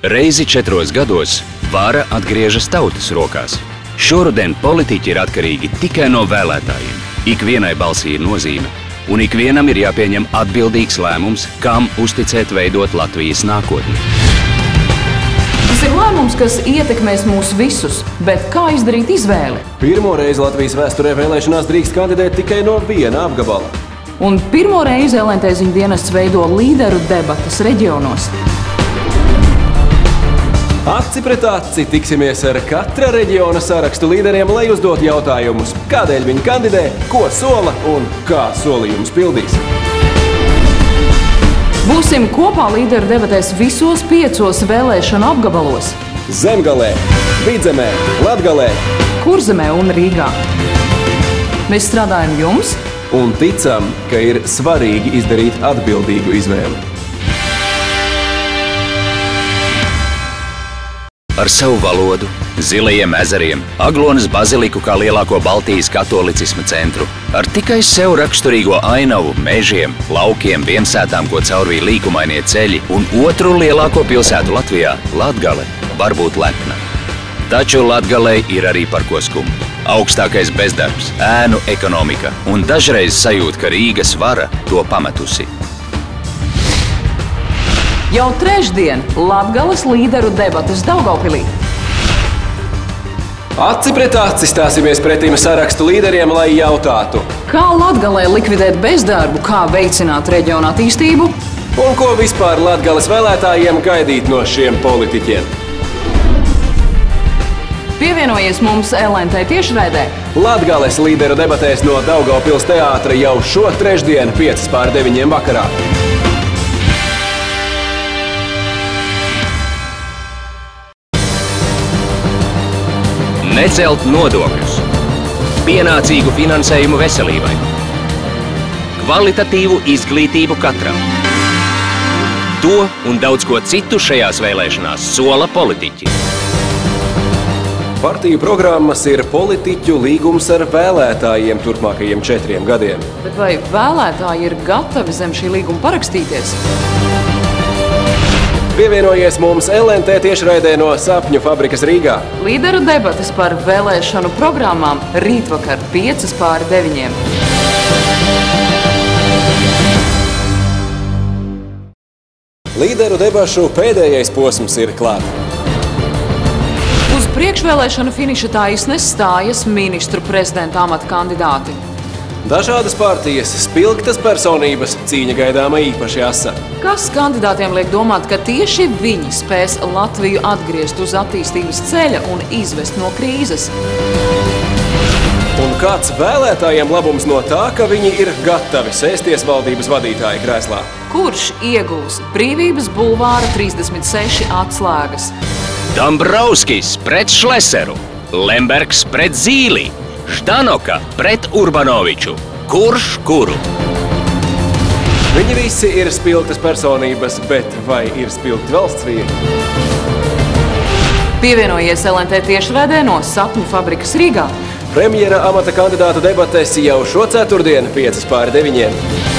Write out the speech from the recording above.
Reizi 4 gados vara atgriežas tautas rokās. Šoruden politiķi ir atkarīgi tikai no vēlētājiem. Ikvienai balsī ir nozīme, un ikvienam ir jāpieņem atbildīgs lēmums, kam uzticēt veidot Latvijas nākotni. Tas ir lēmums, kas ietekmēs mūs visus, bet kā izdarīt izvēli? Pirmo reizi Latvijas vēsturē vēlēšanās drīkst kandidēt tikai no viena apgabala. Un pirmo reizi LNT ziņu dienests veido līderu debatas reģionos. Aci pret aci tiksimies ar katra reģiona sarakstu līderiem, lai uzdot jautājumus, kādēļ viņi kandidē, ko sola un kā solījumus pildīs. Būsim kopā līderu debatēs visos 5 vēlēšanu apgabalos. Zemgalē, Vidzemē, Latgalē, Kurzemē un Rīgā. Mēs strādājam jums un ticam, ka ir svarīgi izdarīt atbildīgu izvēli. Ar savu valodu, zilajiem ezeriem, Aglonas baziliku kā lielāko Baltijas katolicisma centru, ar tikai sev raksturīgo ainavu, mežiem, laukiem, viensētām, ko caurvīja līkumainie ceļi, un otru lielāko pilsētu Latvijā, Latgale, var būt lepna. Taču Latgalei ir arī par ko skumt. Augstākais bezdarbs, ēnu ekonomika un dažreiz sajūt, ka Rīgas vara to pametusi. jau trešdien Latgales līderu debates Daugavpilī. Aci pret aci stāsimies pretīm sarakstu līderiem, lai jautātu, Kā Latgalē likvidēt bezdarbu, kā veicināt reģionu attīstību? un ko vispār Latgales vēlētājiem gaidīt no šiem politiķiem. Pievienojies mums LNT tiešraidē. Latgales līderu debatēs no Daugavpils teātra jau šo trešdienu 8:05 vakarā. Necelt nodokļus, pienācīgu finansējumu veselībai, kvalitatīvu izglītību katram. To un daudz ko citu šajās vēlēšanās sola politiķi. Partiju programmas ir politiķu līgums ar vēlētājiem turpmākajiem 4 gadiem. Bet vai vēlētāji ir gatavi zem šī līguma parakstīties? Pievienojies mums LNT tiešraidē no Sapņu fabrikas Rīgā. Līderu debates par vēlēšanu programmām rītvakar 8:05. Līderu debašu pēdējais posms ir klāt. Uz priekšvēlēšanu finiša taisnes stājas ministru prezidenta amata kandidāti. Dažādas partijas, spilgtas personības, cīņa gaidāma īpaši asa. Kas kandidātiem liek domāt, ka tieši viņi spēs Latviju atgriezt uz attīstības ceļa un izvest no krīzes? Un kāds vēlētājiem labums no tā, ka viņi ir gatavi sēsties valdības vadītāja krēslā? Kurš iegūs Brīvības bulvāra 36 atslēgas? Dombrovskis pret Šleseru, Lembergs pret Zīli, Ždanoka pret Urbanoviču. Kurš kuru? Viņi visi ir spilgtas personības, bet vai ir spilgti valsts vīri? Pievienojies LNT tiešraidē no Sapņu fabrikas Rīgā. Premjera amata kandidātu debates jau šo ceturtdienu 8:05.